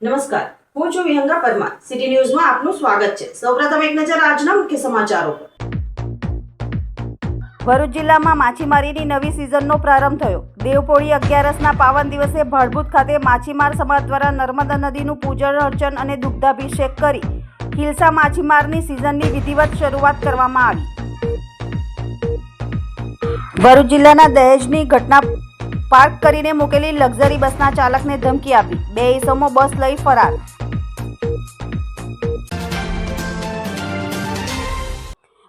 નમસ્કાર, હું છું વિહંગા પરમાર. સિટી ન્યૂઝમાં આપનું સ્વાગત છે. સૌપ્રથમ એક નજર આજના મુખ્ય સમાચારો પર. ભરૂચ જિલ્લામાં માછીમારીની નવી સિઝનનો પ્રારંભ થયો. દેવપોળી 11ના પાવન દિવસે ભાડભૂત ખાતે માછીમાર સમાજ દ્વારા નર્મદા નદીનું પૂજન અર્ચન અને દુગ્ધાભિષેક કરી હિલસા માછીમારની સિઝનની વિધિવત શરૂઆત કરવામાં આવી. ભરૂચ જિલ્લાના દહેજની ઘટના પાર્ક કરીને મૂકેલી લક્ઝરી બસના ચાલકને ધમકી આપી 2 ઈસમો બસ લઈ ફરાર.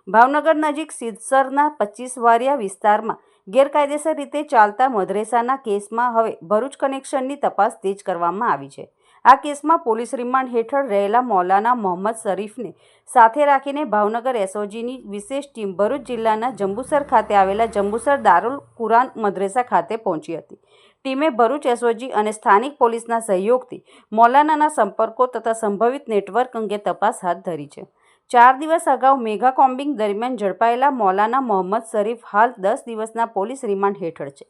ભાવનગર નજીક સિદ્ધસરના 25 વારિયા વિસ્તારમાં ગેરકાયદેસર રીતે ચાલતા મદ્રેસાના કેસમાં હવે ભરૂચ કનેક્શનની તપાસ તેજ કરવામાં આવી છે. આ કેસમાં પોલીસ રિમાન્ડ હેઠળ રહેલા મૌલાના મોહમ્મદ શરીફને સાથે રાખીને ભાવનગર એસઓજીની વિશેષ ટીમ ભરૂચ જિલ્લાના જંબુસર ખાતે આવેલા જંબુસર દારુલ કુરાન મદ્રેસા ખાતે પહોંચી હતી. ટીમે ભરૂચ એસઓજી અને સ્થાનિક પોલીસના સહયોગથી મૌલાનાના સંપર્કો તથા સંભવિત નેટવર્ક અંગે તપાસ હાથ ધરી છે. 4 દિવસ અગાઉ મેગા કોમ્બિંગ દરમિયાન ઝડપાયેલા મૌલાના મોહમ્મદ શરીફ હાલ 10 દિવસના પોલીસ રિમાન્ડ હેઠળ છે.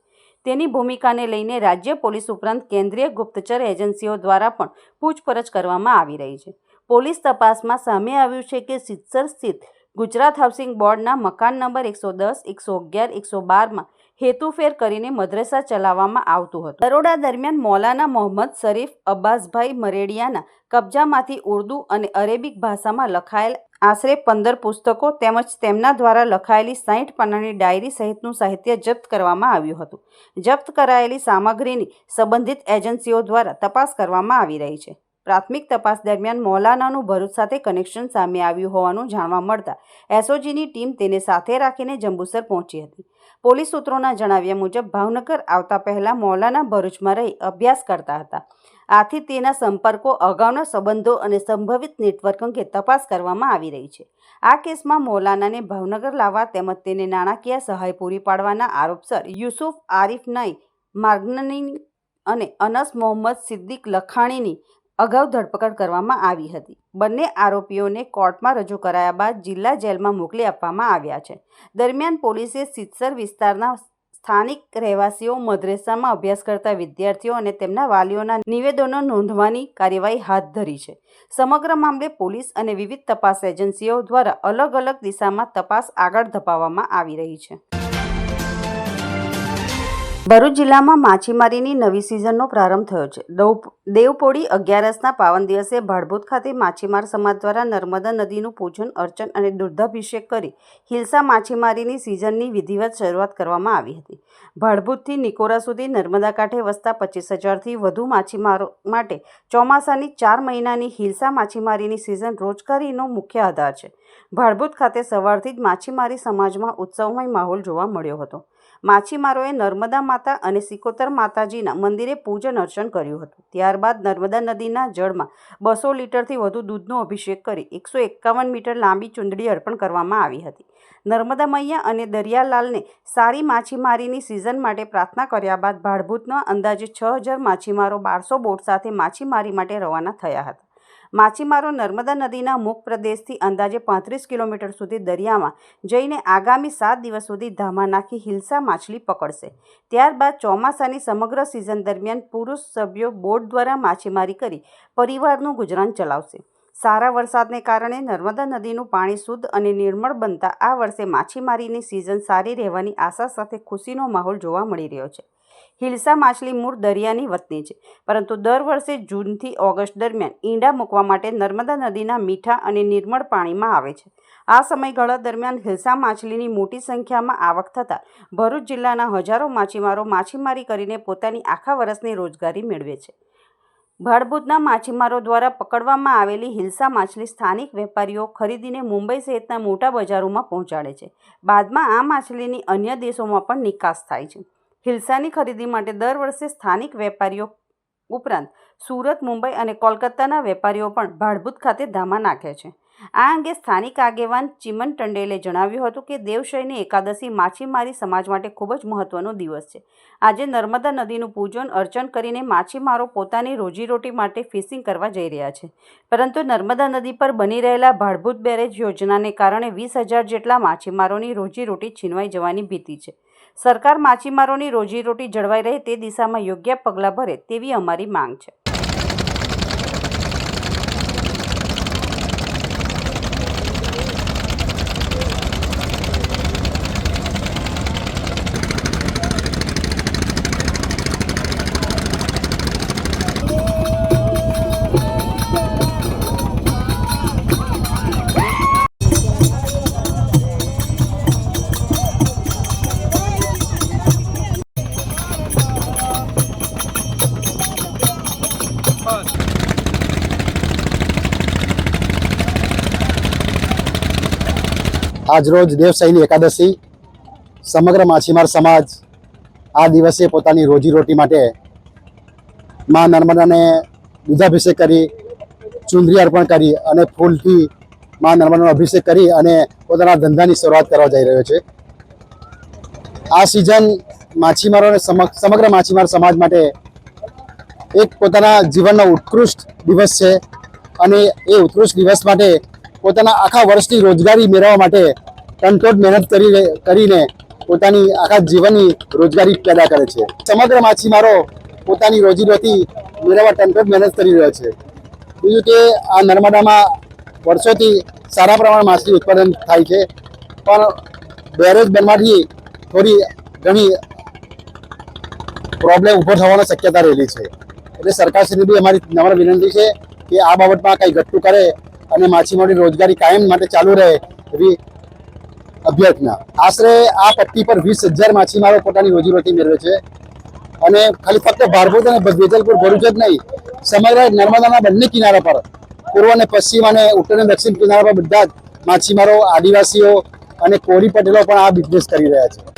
તેની ભૂમિકાને લઈને રાજ્ય પોલીસ ઉપરાંત કેન્દ્રીય ગુપ્તચર એજન્સીઓ દ્વારા પણ પૂછપરછ કરવામાં આવી રહી છે. પોલીસ તપાસમાં સામે આવ્યું છે કે સિદ્ધસર સ્થિત ગુજરાત હાઉસિંગ બોર્ડના મકાન નંબર 110, 111, 112માં હેતુફેર કરીને મદ્રેસા ચલાવવામાં આવતું હતું. દરોડા દરમિયાન મૌલાના મોહમ્મદ શરીફ અબ્બાસભાઈ મરેડિયાના કબજામાંથી ઉર્દૂ અને અરેબિક ભાષામાં લખાયેલ આશરે 15 પુસ્તકો તેમજ તેમના દ્વારા લખાયેલી 60 પાનાની ડાયરી સહિતનું સાહિત્ય જપ્ત કરવામાં આવ્યું હતું. જપ્ત કરાયેલી સામગ્રીની સંબંધિત એજન્સીઓ દ્વારા તપાસ કરવામાં આવી રહી છે. પ્રાથમિક તપાસ દરમિયાન મૌલાનાનું ભરૂચ સાથે કનેક્શન સામે આવ્યું હોવાનું જાણવા મળતા એસઓજીની ટીમ તેને સાથે રાખીને જંબુસર પહોંચી હતી. પોલીસ સૂત્રોના જણાવ્યા મુજબ ભાવનગર આવતા પહેલા મૌલાના ભરૂચમાં રહી અભ્યાસ કરતા હતા. આથી તેના સંપર્કો, અગાઉના સંબંધો અને સંભવિત નેટવર્ક અંગે તપાસ કરવામાં આવી રહી છે. આ કેસમાં મૌલાનાને ભાવનગર લાવવા તેમજ તેને નાણાકીય સહાય પૂરી પાડવાના આરોપસર યુસુફ આરિફ નાઈ માર્ગનની અને અનસ મોહમ્મદ સિદ્દીક લખાણીની અગાઉ ધરપકડ કરવામાં આવી હતી. બંને આરોપીઓને કોર્ટમાં રજૂ કરાયા બાદ જિલ્લા જેલમાં મોકલી આપવામાં આવ્યા છે. દરમિયાન પોલીસે સિદ્ધસર વિસ્તારના સ્થાનિક રહેવાસીઓ, મદ્રેસામાં અભ્યાસ કરતા વિદ્યાર્થીઓ અને તેમના વાલીઓના નિવેદનો નોંધવાની કાર્યવાહી હાથ ધરી છે. સમગ્ર મામલે પોલીસ અને વિવિધ તપાસ એજન્સીઓ દ્વારા અલગ અલગ દિશામાં તપાસ આગળ ધપાવવામાં આવી રહી છે. ભરૂચ જિલ્લામાં માછીમારીની નવી સિઝનનો પ્રારંભ થયો છે. દેવપોળી 11ના પાવન દિવસે ભાડભૂત ખાતે માછીમાર સમાજ દ્વારા નર્મદા નદીનું પૂજન અર્ચન અને દુગ્ધાભિષેક કરી હિલસા માછીમારીની સિઝનની વિધિવત શરૂઆત કરવામાં આવી હતી. ભાડભૂતથી નિકોરા સુધી નર્મદા કાંઠે વસતા 25,000થી વધુ માછીમારો માટે ચોમાસાની 4 મહિનાની હિલસા માછીમારીની સિઝન રોજગારીનો મુખ્ય આધાર છે. ભાડભૂત ખાતે સવારથી જ માછીમારી સમાજમાં ઉત્સવમય માહોલ જોવા મળ્યો હતો. માછીમારોએ નર્મદા માતા અને સિકોતર માતાજીના મંદિરે પૂજન અર્ચન કર્યું હતું. ત્યારબાદ નર્મદા નદીના જળમાં 200 લીટરથી વધુ દૂધનો અભિષેક કરી 151 મીટર લાંબી ચુંદડી અર્પણ કરવામાં આવી હતી. નર્મદા મૈયા અને દરિયાલાલને સારી માછીમારીની સિઝન માટે પ્રાર્થના કર્યા બાદ ભાડભૂતના અંદાજે 6,000 માછીમારો 1200 બોટ સાથે માછીમારી માટે રવાના થયા હતા. માછીમારો નર્મદા નદીના મુખ પ્રદેશથી અંદાજે 35 કિલોમીટર સુધી દરિયામાં જઈને આગામી 7 દિવસ સુધી ધામા નાખી હિલસા માછલી પકડશે. ત્યારબાદ ચોમાસાની સમગ્ર સિઝન દરમિયાન પુરુષ સભ્યો બોટ દ્વારા માછીમારી કરી પરિવારનું ગુજરાન ચલાવશે. સારા વરસાદને કારણે નર્મદા નદીનું પાણી શુદ્ધ અને નિર્મળ બનતા આ વર્ષે માછીમારીની સિઝન સારી રહેવાની આશા સાથે ખુશીનો માહોલ જોવા મળી રહ્યો છે. હિલસા માછલી મૂળ દરિયાની વતની છે, પરંતુ દર વર્ષે જૂનથી ઓગસ્ટ દરમિયાન ઈંડા મૂકવા માટે નર્મદા નદીના મીઠા અને નિર્મળ પાણીમાં આવે છે. આ સમયગાળા દરમિયાન હિલસા માછલીની મોટી સંખ્યામાં આવક થતાં ભરૂચ જિલ્લાના હજારો માછીમારો માછીમારી કરીને પોતાની આખા વર્ષની રોજગારી મેળવે છે. ભાડભૂતના માછીમારો દ્વારા પકડવામાં આવેલી હિલસા માછલી સ્થાનિક વેપારીઓ ખરીદીને મુંબઈ સહિતના મોટા બજારોમાં પહોંચાડે છે. બાદમાં આ માછલીની અન્ય દેશોમાં પણ નિકાસ થાય છે. હિલસાની ખરીદી માટે દર વર્ષે સ્થાનિક વેપારીઓ ઉપરાંત સુરત, મુંબઈ અને કોલકાતાના વેપારીઓ પણ ભાડભૂત ખાતે ધામા નાખે છે. આ અંગે સ્થાનિક આગેવાન ચિમન ટંડેલે જણાવ્યું હતું કે દેવશયની એકાદશી માછીમારી સમાજ માટે ખૂબ જ મહત્વનો દિવસ છે. આજે નર્મદા નદીનું પૂજન અર્ચન કરીને માછીમારો પોતાની રોજીરોટી માટે ફિશિંગ કરવા જઈ રહ્યા છે. પરંતુ નર્મદા નદી પર બની રહેલા ભાડભૂત બેરેજ યોજનાને કારણે 20,000 જેટલા માછીમારોની રોજીરોટી છીનવાઈ જવાની ભીતિ છે. સરકાર માછીમારોની રોજીરોટી જળવાઈ રહે તે દિશામાં યોગ્ય પગલાં ભરે તેવી અમારી માંગ છે. આજરોજ દેવશયની એકાદશી સમગ્ર માછીમાર સમાજ આ દિવસે પોતાની રોજીરોટી માટે મા નર્મદાને દૂધાભિષેક કરી, ચુંદડી અર્પણ કરી અને ફૂલથી મા નર્મદાનો અભિષેક કરી અને પોતાના ધંધાની શરૂઆત કરવા જઈ રહ્યો છે. આ સિઝન માછીમારોને સમગ્ર માછીમાર સમાજ માટે એક પોતાના જીવનનો ઉત્કૃષ્ટ દિવસ છે અને એ ઉત્કૃષ્ટ દિવસ માટે પોતાના આખા વર્ષની રોજગારી મેળવવા માટે તનતોડ મહેનત કરીને પોતાની આખા જીવનની રોજગારી પેદા કરે છે. સમગ્ર માછીમારો પોતાની રોજીરોટી મેળવવા તનતોડ મહેનત કરી રહ્યા છે. બીજું કે આ નર્મદામાં વર્ષોથી સારા પ્રમાણમાં માછલી ઉત્પાદન થાય છે, પણ બેરેજ બનવાથી થોડી ઘણી પ્રોબ્લેમ ઊભો થવાની શક્યતા રહેલી છે. એટલે સરકારશ્રીને બી અમારી નમ્ર વિનંતી છે કે આ બાબતમાં કંઈ ઘટતું કરે અને માછીમારોની રોજગારી કાયમ માટે ચાલુ રહે એવી અભ્યર્થના. આશરે આ પટ્ટી પર 20,000 માછીમારો પોતાની રોજીરોટી મેળવે છે અને ખાલી ફક્ત ભારભૂત અને વેજલપુર ભરૂચ જ નહીં, સમગ્ર નર્મદાના બંને કિનારા પર, પૂર્વ અને પશ્ચિમ અને ઉત્તર અને દક્ષિણ કિનારા પર બધા જ માછીમારો, આદિવાસીઓ અને કોળી પટેલો પણ આ બિઝનેસ કરી રહ્યા છે.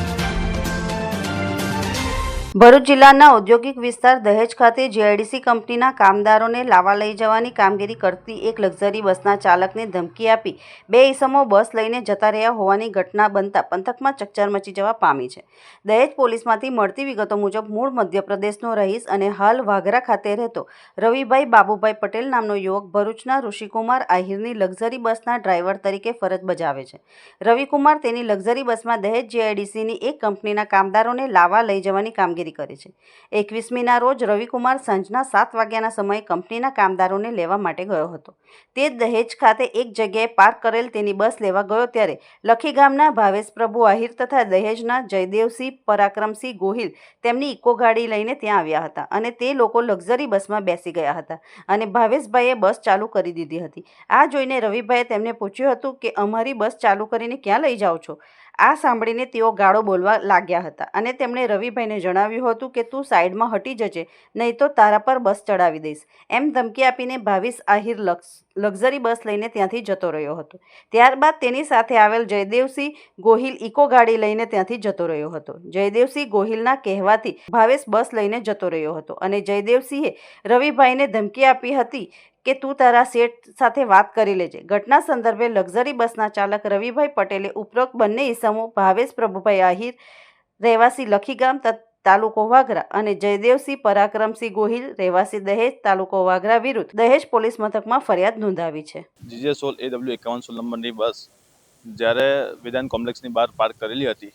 ભરૂચ જિલ્લાના ઔદ્યોગિક વિસ્તાર દહેજ ખાતે જીઆઈડીસી કંપનીના કામદારોને લાવવા લઈ જવાની કામગીરી કરતી એક લક્ઝરી બસના ચાલકને ધમકી આપી 2 ઈસમો બસ લઈને જતા રહ્યા હોવાની ઘટના બનતા પંથકમાં ચકચાર મચી જવા પામી છે. દહેજ પોલીસમાંથી મળતી વિગતો મુજબ મૂળ મધ્યપ્રદેશનો રહીશ અને હાલ વાઘરા ખાતે રહેતો રવિભાઈ બાબુભાઈ પટેલ નામનો યુવક ભરૂચના ઋષિકુમાર આહિરની લક્ઝરી બસના ડ્રાઈવર તરીકે ફરજ બજાવે છે. રવિકુમાર તેની લક્ઝરી બસમાં દહેજ જીઆઈડીસીની એક કંપનીના કામદારોને લાવવા લઈ જવાની કામગીરી કરે છે. 21મીના રોજ રવિકુમાર સાંજના 7 વાગ્યાના સમયે કંપનીના કામદારોને લેવા માટે ગયો હતો. તે દહેજ ખાતે એક જગ્યાએ પાર્ક કરેલ તેની બસ લેવા ગયો ત્યારે લખી ગામના ભાવેશ પ્રભુ આહિર તથા દહેજના જયદેવસિંહ પરાક્રમસિંહ ગોહિલ તેમની ઇકો ગાડી લઈને ત્યાં આવ્યા હતા અને તે લોકો લક્ઝરી બસમાં બેસી ગયા હતા અને ભાવેશભાઈએ બસ ચાલુ કરી દીધી હતી. આ જોઈને રવિભાઈએ તેમને પૂછ્યું હતું કે અમારી બસ ચાલુ કરીને ક્યાં લઈ જાઓ છો? આ સાંભળીને તેઓ ગાળો બોલવા લાગ્યા હતા અને તેમણે રવિભાઈને જણાવ્યું હતું કે તું સાઈડમાં હટી જજે, નહીં તો તારા પર બસ ચડાવી દઈશ, એમ ધમકી આપીને ભાવેશ આહિર લક્ઝરી બસ લઈને ત્યાંથી જતો રહ્યો હતો. ત્યારબાદ તેની સાથે આવેલ જયદેવસિંહ ગોહિલ ઇકો ગાડી લઈને ત્યાંથી જતો રહ્યો હતો. જયદેવસિંહ ગોહિલના કહેવાથી ભાવેશ બસ લઈને જતો રહ્યો હતો અને જયદેવસિંહે રવિભાઈને ધમકી આપી હતી કે તું તારા શેઠ સાથે વાત કરી લેજે. ઘટના સંદર્ભે લક્ઝરી બસના ચાલક રવિભાઈ પટેલે ઉપરોક્ત બંને ઈસમો ભાવેશ પ્રભુભાઈ આહિર રહેવાસી લખીગામ તાલુકો વાઘરા અને જયદેવસિંહ પરાક્રમસિંહ ગોહિલ રહેવાસી દહેજ તાલુકો વાઘરા વિરુદ્ધ દહેજ પોલીસ મથકમાં ફરિયાદ નોંધાવી છે. GJ16 AW5116 નંબરની બસ જ્યારે વિધાન કોમ્પ્લેક્સની બહાર પાર્ક કરેલી હતી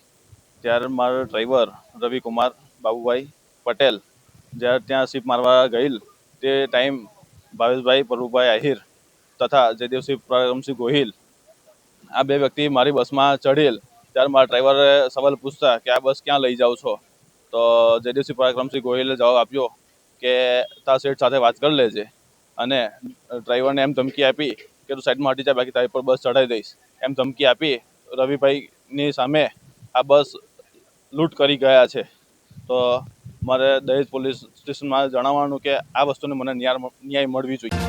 ત્યારે મારો ડ્રાઈવર રવિકુમાર બાબુભાઈ પટેલ જ્યારે ત્યાં સીપ મારવા ગયેલ તે ટાઈમ ભાવેશભાઈ પ્રભુભાઈ આહિર તથા જયદેવસિંહ પરાક્રમસિંહ ગોહિલ આ 2 વ્યક્તિ મારી બસમાં ચઢેલ. ત્યારે મારા ડ્રાઈવરે સવાલ પૂછતા કે આ બસ ક્યાં લઈ જાઓ છો? તો જયદેવસિંહ પરાક્રમસિંહ ગોહિલે જવાબ આપ્યો કે તારા શેઠ સાથે વાત કરી લેજે અને ડ્રાઈવરને એમ ધમકી આપી કે તું સાઈડમાં હટી જા, બાકી તારી પર બસ ચડાવી દઈશ, એમ ધમકી આપી રવિભાઈની સામે આ બસ લૂંટ કરી ગયા છે. તો મારે દહેજ પોલીસ સ્ટેશનમાં જણાવવાનું કે આ વસ્તુને મને ન્યાય મળવી જોઈએ.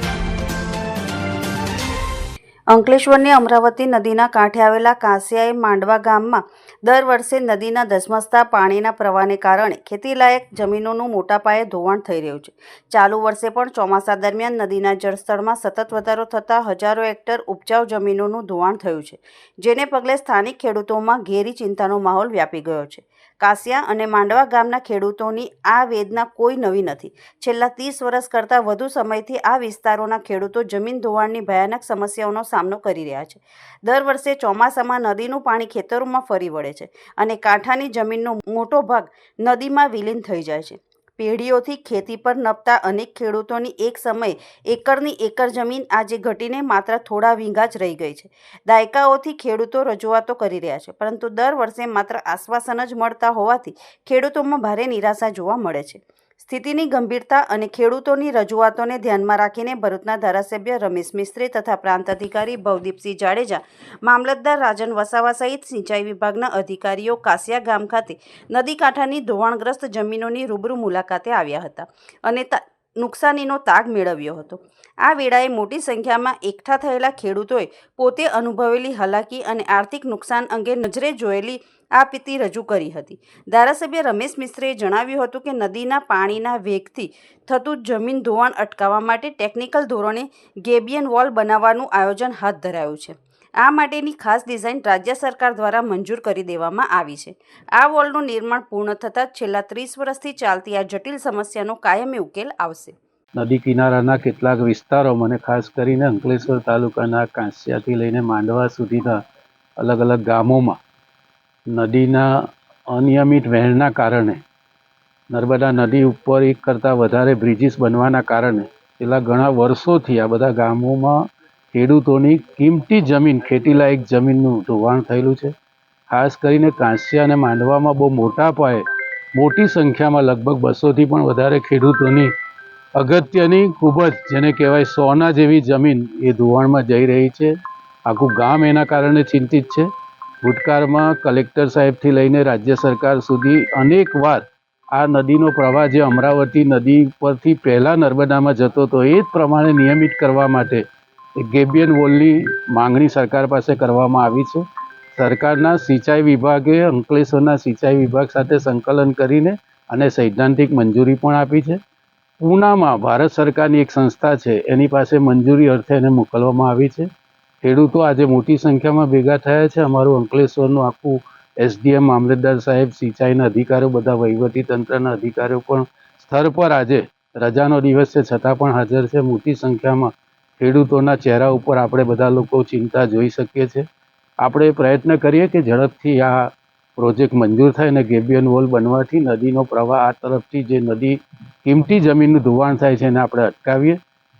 અંકલેશ્વરની અમરાવતી નદીના કાંઠે આવેલા કાંસિયાએ માંડવા ગામમાં દર વર્ષે નદીના ધસમસતા પાણીના પ્રવાહને કારણે ખેતીલાયક જમીનોનું મોટા પાયે ધોવાણ થઈ રહ્યું છે. ચાલુ વર્ષે પણ ચોમાસા દરમિયાન નદીના જળસ્તરમાં સતત વધારો થતાં હજારો હેક્ટર ઉપજાઉ જમીનોનું ધોવાણ થયું છે, જેને પગલે સ્થાનિક ખેડૂતોમાં ઘેરી ચિંતાનો માહોલ વ્યાપી ગયો છે. કાંસિયા અને માંડવા ગામના ખેડૂતોની આ વેદના કોઈ નવી નથી. છેલ્લા 30 વર્ષ કરતાં વધુ સમયથી આ વિસ્તારોના ખેડૂતો જમીન ધોવાણની ભયાનક સમસ્યાઓનો સામનો કરી રહ્યા છે. દર વર્ષે ચોમાસામાં નદીનું પાણી ખેતરોમાં ફરી વળે છે અને કાંઠાની જમીનનો મોટો ભાગ નદીમાં વિલીન થઈ જાય છે. પેઢીઓથી ખેતી પર નપતા અનેક ખેડૂતોની એક સમયે એકરની એકર જમીન આજે ઘટીને માત્ર થોડા વીઘા જ રહી ગઈ છે. દાયકાઓથી ખેડૂતો રજૂઆતો કરી રહ્યા છે, પરંતુ દર વર્ષે માત્ર આશ્વાસન જ મળતા હોવાથી ખેડૂતોમાં ભારે નિરાશા જોવા મળે છે. સ્થિતિની ગંભીરતા અને ખેડૂતોની રજૂઆતોને ધ્યાનમાં રાખીને ભરૂચના ધારાસભ્ય રમેશ મિસ્ત્રી તથા પ્રાંત અધિકારી ભવદીપસિંહ જાડેજા, મામલતદાર રાજન વસાવા સહિત સિંચાઈ વિભાગના અધિકારીઓ કાંસિયા ગામ ખાતે નદી કાંઠાની ધોવાણગ્રસ્ત જમીનોની રૂબરૂ મુલાકાતે આવ્યા હતા અને નુકસાનીનો તાગ મેળવ્યો હતો. આ વેળાએ મોટી સંખ્યામાં એકઠા થયેલા ખેડૂતોએ પોતે અનુભવેલી હાલાકી અને આર્થિક નુકસાન અંગે નજરે જોયેલી આપીતી રજૂ કરી હતી. ધારાસભ્ય રમેશ મિસ્ત્રીએ જણાવ્યું હતું કે નદીના પાણીના વેગથી થતું જમીન ધોવાણ અટકાવવા માટે ટેકનિકલ ધોરણે ગેબિયન વોલ બનાવવાનું આયોજન હાથ ધરાયું છે. આ માટેની ખાસ ડિઝાઇન રાજ્ય સરકાર દ્વારા મંજૂર કરી દેવામાં આવી છે. આ વોલનું નિર્માણ પૂર્ણ થતાં છેલ્લા 30 વર્ષથી ચાલતી આ જટિલ સમસ્યાનો કાયમી ઉકેલ આવશે. નદી કિનારાના કેટલાક વિસ્તારોમાં અને ખાસ કરીને અંકલેશ્વર તાલુકાના કાંસિયાથી લઈને માંડવા સુધીના અલગ અલગ ગામોમાં નદીના અનિયમિત વહેણના કારણે નર્મદા નદી ઉપર એક કરતાં વધારે બ્રિજીસ બનવાના કારણે છેલ્લા ઘણા વર્ષોથી આ બધા ગામોમાં ખેડૂતોની કિંમતી જમીન ખેતીલાયક જમીનનું ધોવાણ થયેલું છે. ખાસ કરીને કાંસિયા અને માંડવામાં બહુ મોટા પાયે મોટી સંખ્યામાં લગભગ 200થી પણ વધારે ખેડૂતોની અગત્યની ખૂબ જ જેને કહેવાય સોના જેવી જમીન એ ધોવાણમાં જઈ રહી છે. આખું ગામ એના કારણે ચિંતિત છે. ભૂતકાળમાં કલેક્ટર સાહેબથી લઈને રાજ્ય સરકાર સુધી અનેક વાર આ નદીનો પ્રવાહ જે અમરાવતી નદી પરથી પહેલાં નર્મદામાં જતો હતો એ જ પ્રમાણે નિયમિત કરવા માટે ગેબિયન વોલની માંગણી સરકાર પાસે કરવામાં આવી છે. સરકારના સિંચાઈ વિભાગે અંકલેશ્વરના સિંચાઈ વિભાગ સાથે સંકલન કરીને અને સૈદ્ધાંતિક મંજૂરી પણ આપી છે. પૂનામાં ભારત સરકારની એક સંસ્થા છે એની પાસે મંજૂરી અર્થે એને મોકલવામાં આવી છે. ખેડૂતો આજે મોટી સંખ્યામાં ભેગા થયા છે. અમારું અંકલેશ્વરનું આખું એસડીએમ, મામલતદાર સાહેબ, સિંચાઈના અધિકારીઓ, બધા વહીવટી તંત્રના અધિકારીઓ પણ સ્થળ પર આજે રજાનો દિવસ છે છતાં પણ હાજર છે. મોટી સંખ્યામાં ખેડૂતોના ચહેરા ઉપર આપણે બધા લોકો ચિંતા જોઈ શકીએ છીએ. આપણે પ્રયત્ન કરીએ કે ઝડપથી આ પ્રોજેક્ટ મંજૂર થાય અને ગેબિયન વોલ બનવાથી નદીનો પ્રવાહ આ તરફથી જે નદી કિંમતી જમીનનું ધોવાણ થાય છે એને આપણે અટકાવીએ.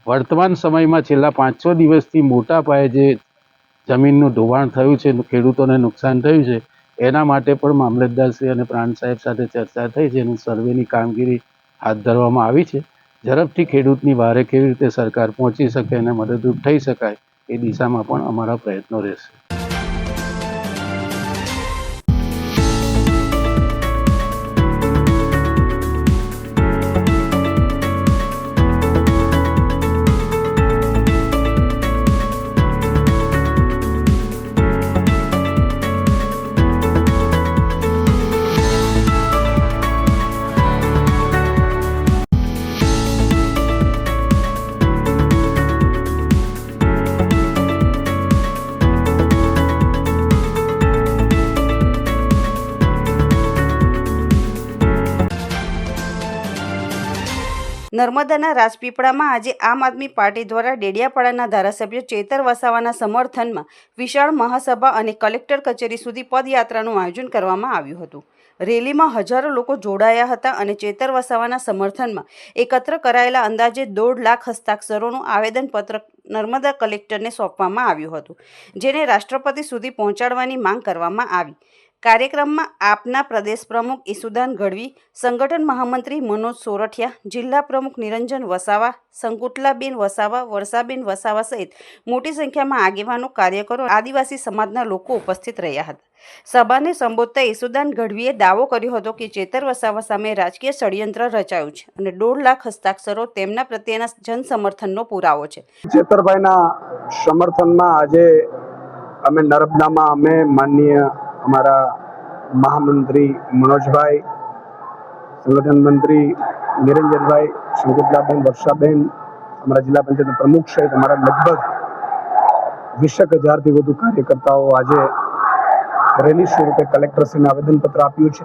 વર્તમાન સમયમાં છેલ્લા 5-6 દિવસથી મોટા પાયે જે જમીનનું ધોવાણ થયું છે, ખેડૂતોને નુકસાન થયું છે, એના માટે પણ મામલતદારશ્રી અને પ્રાંત સાહેબ સાથે ચર્ચા થઈ છે. એની સર્વેની કામગીરી હાથ ધરવામાં આવી છે. ઝડપથી ખેડૂતની વારે કેવી રીતે સરકાર પહોંચી શકે અને મદદરૂપ થઈ શકાય એ દિશામાં પણ અમારા પ્રયત્નો રહેશે. નર્મદાના રાજપીપળામાં આજે આમ આદમી પાર્ટી દ્વારા ડેડિયાપાડાના ધારાસભ્ય ચેતર વસાવાના સમર્થનમાં વિશાળ મહાસભા અને કલેક્ટર કચેરી સુધી પદયાત્રાનું આયોજન કરવામાં આવ્યું હતું. રેલીમાં હજારો લોકો જોડાયા હતા અને ચેતર વસાવાના સમર્થનમાં એકત્ર કરાયેલા અંદાજે 1.5 લાખ હસ્તાક્ષરોનું આવેદનપત્ર નર્મદા કલેક્ટરને સોંપવામાં આવ્યું હતું, જેને રાષ્ટ્રપતિ સુધી પહોંચાડવાની માંગ કરવામાં આવી. કાર્યક્રમમાં આપના પ્રદેશ પ્રમુખ ઈસુદાન ગઢવી, સંગઠન મહામંત્રી મનોજ સોરઠિયા, જિલ્લા પ્રમુખ નિરંજન વસાવા, સંકુટલાબેન વસાવા, વર્ષાબેન વસાવા સહિત મોટી સંખ્યામાં આગેવાનો, કાર્યકરો, આદિવાસી સમાજના લોકો ઉપસ્થિત રહ્યા હતા. સભાને સંબોધતા ઈસુદાન ગઢવીએ દાવો કર્યો હતો કે ચેતર વસાવા સામે રાજકીય ષડયંત્ર રચાયું છે અને 1.5 લાખ હસ્તાક્ષરો તેમના પ્રત્યેના જનસમર્થનનો પુરાવો છે. ચેતરભાઈના સમર્થનમાં આજે અમે નર્મદામાં અમે માનનીય અમારા મહામંત્રી મનોજભાઈ, સંગઠન મંત્રી નિરંજનભાઈ, સંકુટલાબેન, વર્ષાબેન, અમારા જિલ્લા પંચાયતના પ્રમુખ સહિત અમારા લગભગ 20,000થી વધુ કાર્યકર્તાઓ આજે રેલી સ્વરૂપે કલેક્ટરશ્રીને આવેદનપત્ર આપ્યું છે.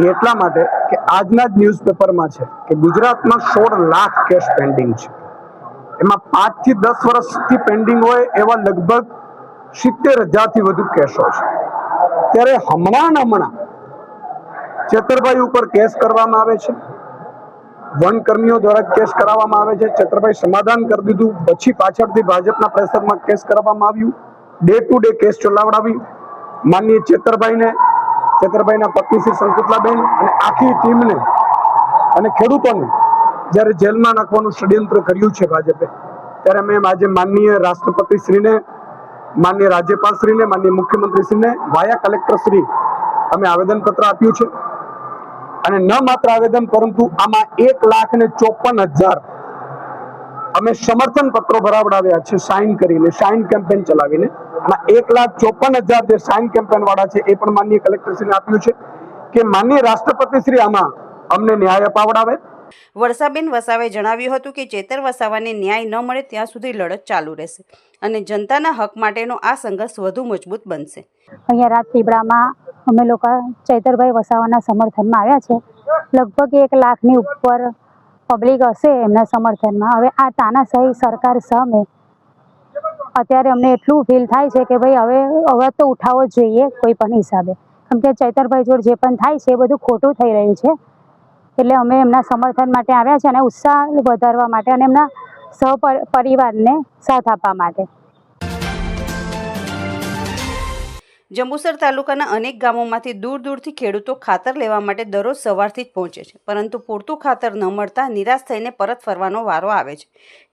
એ એટલા માટે કે આજના જ ન્યૂઝપેપરમાં છે કે ગુજરાતમાં 16 લાખ કેસ પેન્ડિંગ છે. એમાં 5 થી 10 વર્ષથી પેન્ડિંગ હોય એવા લગભગ 70,000થી વધુ કેસો છે. ત્યારે હમણાં ચેતરભાઈ ઉપર કેસ કરવામાં આવે છે, વનકર્મીઓ દ્વારા કેસ કરાવવામાં આવે છે. ચેતરભાઈ સમાધાન કરી દીધું, પછી પાછળથી ભાજપના પ્રેશરમાં કેસ કરવામાં આવ્યું, ડે ટુ ડે કેસ ચલાવડાવી. માનનીય ચેતરભાઈના પત્ની શ્રી સંકુટલાબેન અને આખી ટીમને અને ખેડૂતોને જ્યારે જેલમાં નાખવાનું ષડયંત્ર કર્યું છે ભાજપે, ત્યારે અમે આજે માનનીય રાષ્ટ્રપતિશ્રીને, માનનીય રાજ્યપાલશ્રીને, માનનીય મુખ્યમંત્રીશ્રીને વાયા કલેક્ટરશ્રી અમે આવેદનપત્ર આપ્યું છે. અને ન માત્ર આવેદન પરંતુ આમાં 1,54,000 અમે સમર્થન પત્રો ભરાવડાવ્યા છે સાઇન કરીને, સાઇન કેમ્પેન ચલાવીને. અને 1,54,000 જે સાઇન કેમ્પેન વાળા છે એ પણ માનનીય કલેક્ટરશ્રીને આપ્યું છે કે માનનીય રાષ્ટ્રપતિશ્રી આમાં અમને ન્યાય અપાવડાવે. વર્ષાબેન વસાવાએ જણાવ્યું હતું કે ચેતર વસાવાને ન્યાય ન મળે ત્યાં સુધી લડત ચાલુ રહેશે અને જનતાના હક માટેનો આ સંઘર્ષ વધુ મજબૂત બનશે. અહીંયા રાજપીપળામાં અમે લોકો ચૈતરભાઈ વસાવાના સમર્થનમાં આવ્યા છે. લગભગ 1 લાખની ઉપર પબ્લિક હશે એમના સમર્થનમાં. હવે આ તાનાશાહી સરકાર સામે અત્યારે અમને એટલું ફીલ થાય છે કે ભાઈ હવે તો ઉઠાવવો જોઈએ કોઈ પણ હિસાબે, કેમ કે ચૈતરભાઈ જોડે જે પણ થાય છે એ બધું ખોટું થઈ રહ્યું છે. એટલે અમે એમના સમર્થન માટે આવ્યા છે અને ઉત્સાહ વધારવા માટે અને એમના પરિવારને સાથ આપવા માટે. જંબુસર તાલુકાના અનેક ગામોમાંથી દૂર દૂરથી ખેડૂતો ખાતર લેવા માટે દરરોજ સવારથી જ પહોંચે છે, પરંતુ પૂરતું ખાતર ન મળતા નિરાશ થઈને પરત ફરવાનો વારો આવે છે.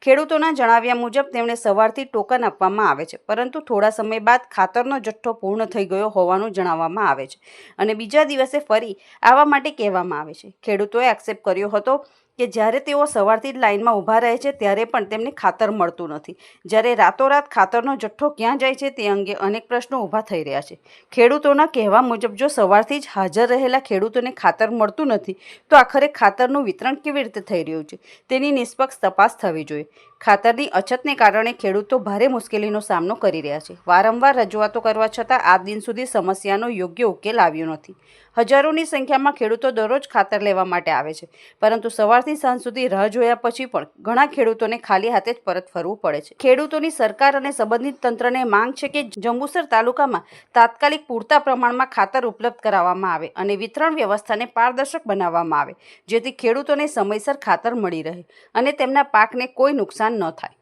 ખેડૂતોના જણાવ્યા મુજબ તેમણે સવારથી ટોકન આપવામાં આવે છે, પરંતુ થોડા સમય બાદ ખાતરનો જથ્થો પૂર્ણ થઈ ગયો હોવાનું જણાવવામાં આવે છે અને બીજા દિવસે ફરી આવવા માટે કહેવામાં આવે છે. ખેડૂતોએ આક્ષેપ કર્યો હતો કે જ્યારે તેઓ સવારથી જ લાઇનમાં ઊભા રહે છે ત્યારે પણ તેમને ખાતર મળતું નથી, જ્યારે રાતોરાત ખાતરનો જથ્થો ક્યાં જાય છે તે અંગે અનેક પ્રશ્નો ઊભા થઈ રહ્યા છે. ખેડૂતોના કહેવા મુજબ જો સવારથી જ હાજર રહેલા ખેડૂતોને ખાતર મળતું નથી તો આખરે ખાતરનું વિતરણ કેવી રીતે થઈ રહ્યું છે તેની નિષ્પક્ષ તપાસ થવી જોઈએ. ખાતરની અછતને કારણે ખેડૂતો ભારે મુશ્કેલીનો સામનો કરી રહ્યા છે. વારંવાર રજૂઆતો કરવા છતાં આજ દિન સુધી સમસ્યાનો યોગ્ય ઉકેલ આવ્યો નથી. હજારોની સંખ્યામાં ખેડૂતો દરરોજ ખાતર લેવા માટે આવે છે, પરંતુ સવારથી સાંજ સુધી રાહ જોયા પછી પણ ઘણા ખેડૂતોને ખાલી હાથે જ પરત ફરવું પડે છે. ખેડૂતોની સરકાર અને સંબંધિત તંત્રને માંગ છે કે જંબુસર તાલુકામાં તાત્કાલિક પૂરતા પ્રમાણમાં ખાતર ઉપલબ્ધ કરાવવામાં આવે અને વિતરણ વ્યવસ્થાને પારદર્શક બનાવવામાં આવે, જેથી ખેડૂતોને સમયસર ખાતર મળી રહે અને તેમના પાકને કોઈ નુકસાન ન થાય.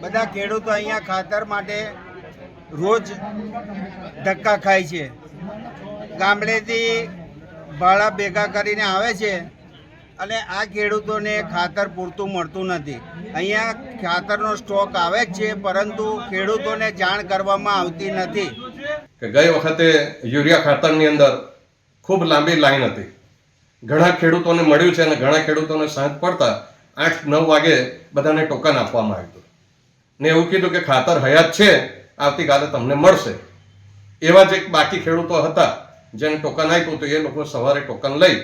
બધા ખેડૂતો અહીંયા ખાતર માટે રોજ ધક્કા ખાય છે. ગામડેથી ભાડા ભેગા કરીને આવે છે અને આ ખેડૂતોને ખાતર પૂરતું મળતું નથી. અહીંયા ખાતરનો સ્ટોક આવે જ છે, પરંતુ ખેડૂતોને જાણ કરવામાં આવતી નથી. કે ગઈ વખતે યુરિયા ખાતરની અંદર ખૂબ લાંબી લાઈન હતી. ઘણા ખેડૂતોને મળ્યું છે અને ઘણા ખેડૂતોને સાંજ પડતા 8-9 વાગે બધાને ટોકન આપવામાં આવ્યું હતું ને એવું કીધું કે ખાતર હયાત છે, આવતીકાલે તમને મળશે. એવા જ એક બાકી ખેડૂતો હતા જેને ટોકન આપ્યું હતું. એ લોકો સવારે ટોકન લઈ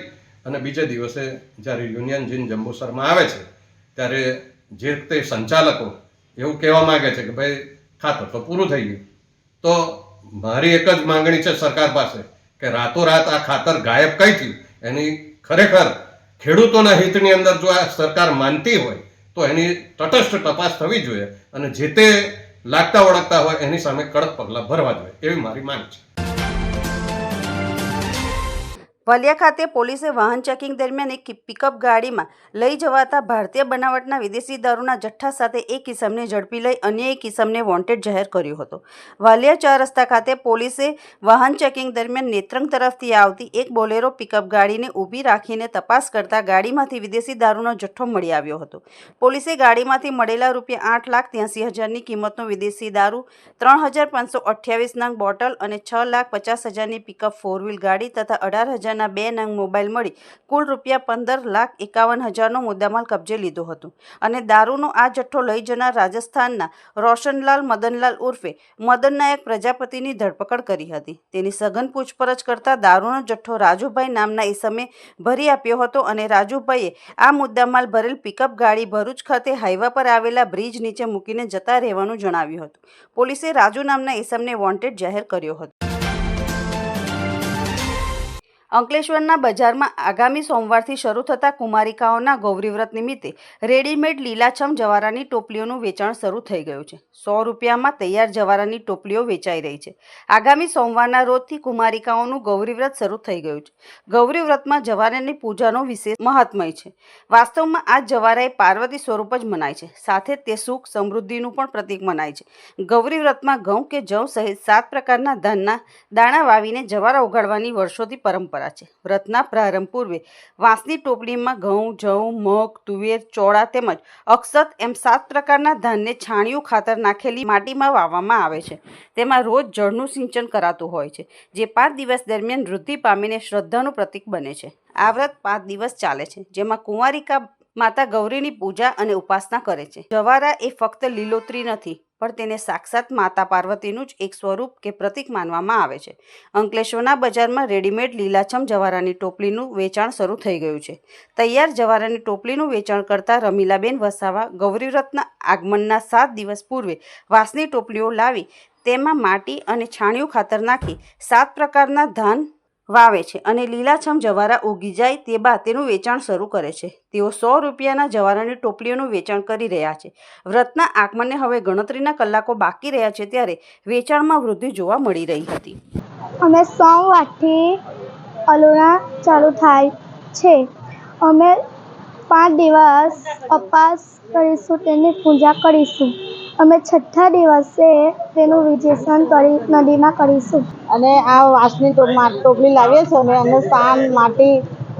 અને બીજે દિવસે જ્યારે યુનિયન જીન જંબુસરમાં આવે છે ત્યારે જે તે સંચાલકો એવું કહેવા માંગે છે કે ભાઈ ખાતર તો પૂરું થઈ ગયું. તો મારી એક જ માંગણી છે સરકાર પાસે કે રાતોરાત આ ખાતર ગાયબ કઈ થયું એની ખરેખર ખેડૂતોના હિતની અંદર જો આ સરકાર માનતી હોય તો એની તટસ્થ તપાસ થવી જોઈએ અને જે તે લાગતા ઓળખતા હોય એની સામે કડક પગલાં ભરવા જોઈએ, એવી મારી માંગ છે. વાલિયા ખાતે પોલીસે વાહન ચેકિંગ દરમિયાન એક પિકઅપ ગાડીમાં લઈ જવાતા ભારતીય બનાવટના વિદેશી દારૂના જથ્થા સાથે એક ઇસમને ઝડપી લઈ અન્ય એક ઇસમને વોન્ટેડ જાહેર કર્યો હતો. વાલિયા 4 રસ્તા ખાતે પોલીસે વાહન ચેકિંગ દરમિયાન નેત્રંગ તરફથી આવતી એક બોલેરો પિકઅપ ગાડીને ઊભી રાખીને તપાસ કરતા ગાડીમાંથી વિદેશી દારૂનો જથ્થો મળી આવ્યો હતો. પોલીસે ગાડીમાંથી મળેલા ₹8,83,000ની કિંમતનો વિદેશી દારૂ, 3,528 નંગ બોટલ અને 6,50,000ની પિકઅપ 4 વ્હીલ ગાડી તથા 18,000 2 નંગ મોબાઈલ મળી કુલ ₹15,51,000નો મુદ્દામાલ કબજે લીધો હતો અને દારૂનો આ જથ્થો લઈ જનાર રાજસ્થાનના રોશનલાલ મદનલાલ ઉર્ફે મદન નાયક પ્રજાપતિની ધરપકડ કરી હતી. તેની સઘન પૂછપરછ કરતા દારૂનો જથ્થો રાજુભાઈ નામના ઈસમે ભરી આપ્યો હતો અને રાજુભાઈએ આ મુદ્દામાલ ભરેલ પિકઅપ ગાડી ભરૂચ ખાતે હાઈવા પર આવેલા બ્રિજ નીચે મૂકીને જતા રહેવાનું જણાવ્યું હતું. પોલીસે રાજુ નામના ઈસમને વોન્ટેડ જાહેર કર્યો હતો. અંકલેશ્વરના બજારમાં આગામી સોમવારથી શરૂ થતા કુમારિકાઓના ગૌરીવ્રત નિમિત્તે રેડીમેડ લીલાછમ જવારાની ટોપલીઓનું વેચાણ શરૂ થઈ ગયું છે. ₹100 તૈયાર જવારાની ટોપલીઓ વેચાઈ રહી છે. આગામી સોમવારના રોજથી કુમારિકાઓનું ગૌરીવ્રત શરૂ થઈ ગયું છે. ગૌરીવ્રતમાં જવારાની પૂજાનો વિશેષ મહાત્મય છે. વાસ્તવમાં આ જવારા એ પાર્વતી સ્વરૂપ જ મનાય છે. સાથે તે સુખ સમૃદ્ધિનું પણ પ્રતીક મનાય છે. ગૌરીવ્રતમાં ઘઉં કે જવ સહિત 7 પ્રકારના ધાનના દાણા વાવીને જવારા ઉગાડવાની વર્ષોથી પરંપરા છે. વ્રતના પ્રારંભ પૂર્વે વાંસની ટોપલીમાં ઘઉં, જવ, મગ, તુવેર, ચોળા તેમજ અક્ષત એમ 7 પ્રકારના ધાનને છાણિયું ખાતર નાખેલી માટીમાં વાવવામાં આવે છે. તેમાં રોજ જળનું સિંચન કરાતું હોય છે, જે 5 દિવસ દરમિયાન વૃદ્ધિ પામીને શ્રદ્ધાનું પ્રતીક બને છે. આ વ્રત 5 દિવસ ચાલે છે, જેમાં કુંવારિકા માતા ગૌરીની પૂજા અને ઉપાસના કરે છે. જવારા એ ફક્ત લીલોતરી નથી, પણ તેને સાક્ષાત માતા પાર્વતીનું જ એક સ્વરૂપ કે પ્રતીક માનવામાં આવે છે. અંકલેશ્વરના બજારમાં રેડીમેડ લીલાછમ જવારાની ટોપલીનું વેચાણ શરૂ થઈ ગયું છે. તૈયાર જવારાની ટોપલીનું વેચાણ કરતા રમીલાબેન વસાવા ગૌરીવ્રતના આગમનના 7 દિવસ પૂર્વે વાંસની ટોપલીઓ લાવી તેમાં માટી અને છાણિયું ખાતર નાખી 7 પ્રકારના ધાન વાવે છે અને લીલાછમ જવારા ઉગી જાય તે બાદ તેનું વેચાણ શરૂ કરે છે. તેઓ 100 રૂપિયાના જવારાની ટોપલીઓનું વેચાણ કરી રહ્યા છે. વ્રતના આગમનને હવે ગણતરીના કલાકો બાકી રહ્યા છે, ત્યારે વેચાણમાં વૃદ્ધિ જોવા મળી રહી હતી. અમે સોમવારથી અલુણા ચાલુ થાય છે. અમે 5 દિવસ ઉપવાસ કરીશું, તેની પૂજા કરીશું. અમે 6થા દિવસે તેનું વિસર્જન કરી નદીમાં કરીશું. અને આ વાંસની ટોપલી લાવીએ છીએ અમે, અને સાન માટી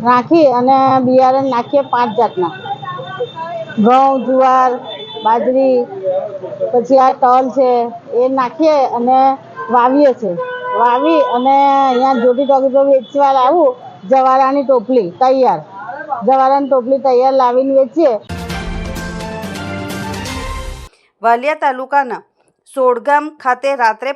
નાખી અને બિયારણ નાખીએ 5 જાતના, ઘઉં, જુવાર, બાજરી, પછી આ તલ છે એ નાખીએ અને વાવીએ છીએ. વાવી અને અહીંયા જોડી ટોકી વેચવા લાવું જવારાની ટોપલી તૈયાર, જવારાની ટોપલી તૈયાર લાવીને વેચીએ. વાલિયા તાલુકાના સોડગામ ખાતે રાત્રે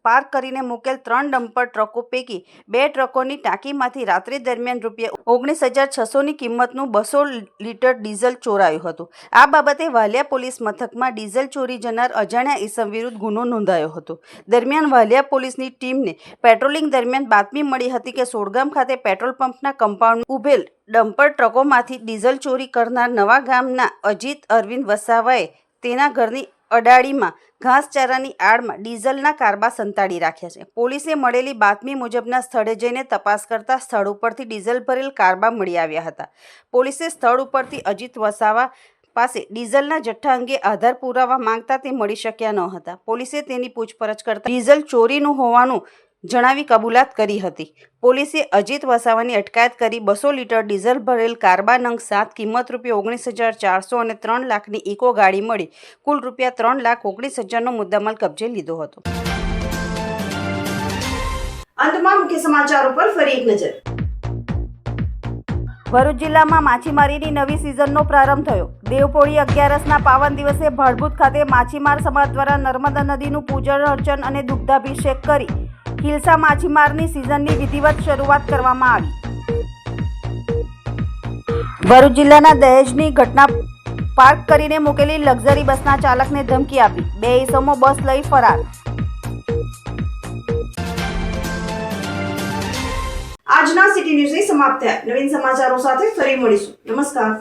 પાર્ક કરીને મૂકેલ 3 ડમ્પર ટ્રકો પૈકી 2 ટ્રકોની ટાંકીમાંથી રાત્રિ દરમિયાન ₹19,600ની કિંમતનું 200 લીટર ડીઝલ ચોરાયું હતું. આ બાબતે વાલિયા પોલીસ મથકમાં ડીઝલ ચોરી જનાર અજાણ્યા ઈસમ વિરુદ્ધ ગુનો નોંધાયો હતો. દરમિયાન વાલિયા પોલીસની ટીમને પેટ્રોલિંગ દરમિયાન બાતમી મળી હતી કે સોડગામ ખાતે પેટ્રોલ પંપના કમ્પાઉન્ડ ઉભેલ ડમ્પર ટ્રકોમાંથી ડીઝલ ચોરી કરનાર નવા ગામના અજીત અરવિંદ વસાવાએ તેના ઘરની અડાડીમાં ઘાસચારાની આડમાં ડીઝલના કારબા સંતાડી રાખ્યા છે. પોલીસે મળેલી બાતમી મુજબના સ્થળે જઈને તપાસ કરતા સ્થળ ઉપરથી ડીઝલ ભરેલ કારબા મળી આવ્યા હતા. પોલીસે સ્થળ ઉપરથી અજીત વસાવા પાસે ડીઝલના જથ્થા અંગે આધાર પુરાવા માંગતા તે મળી શક્યા ન હતા. પોલીસે તેની પૂછપરછ કરતા ડીઝલ ચોરીનું હોવાનું જણાવી કબૂલાત કરી હતી. પોલીસે અજીત વસાવાની અટકાયત કરી 200 લીટર ડીઝલ ભરેલ કારબા નંગ 7 કિંમત ₹19,400 અને 3 લાખની ઇકો ગાડી મળી કુલ ₹3,19,000નો મુદ્દામાલ કબજે લીધો હતો. અંતમાં મુખ્ય સમાચારો પર ફરી એક નજર. ભરૂચ જિલ્લામાં માછીમારીની નવી સિઝનનો પ્રારંભ થયો. દેવપોળી 11ના પાવન દિવસે ભાડભૂત ખાતે માછીમાર સમાજ દ્વારા નર્મદા નદીનું પૂજન અર્ચન અને દુગ્ધાભિષેક કરી હિલસા માછીમારની સિઝનની વિધિવત શરૂઆત કરવામાં આવી. ભરૂચ જિલ્લાના દહેજની ઘટના પાર્ક કરીને મૂકેલી લક્ઝરી બસના ચાલકને ધમકી આપી 2 ઈસમો બસ લઈ ફરાર. આજના સિટી ન્યૂઝ સમાપ્ત થયા. નવીન સમાચારો સાથે ફરી મળીશું. નમસ્કાર.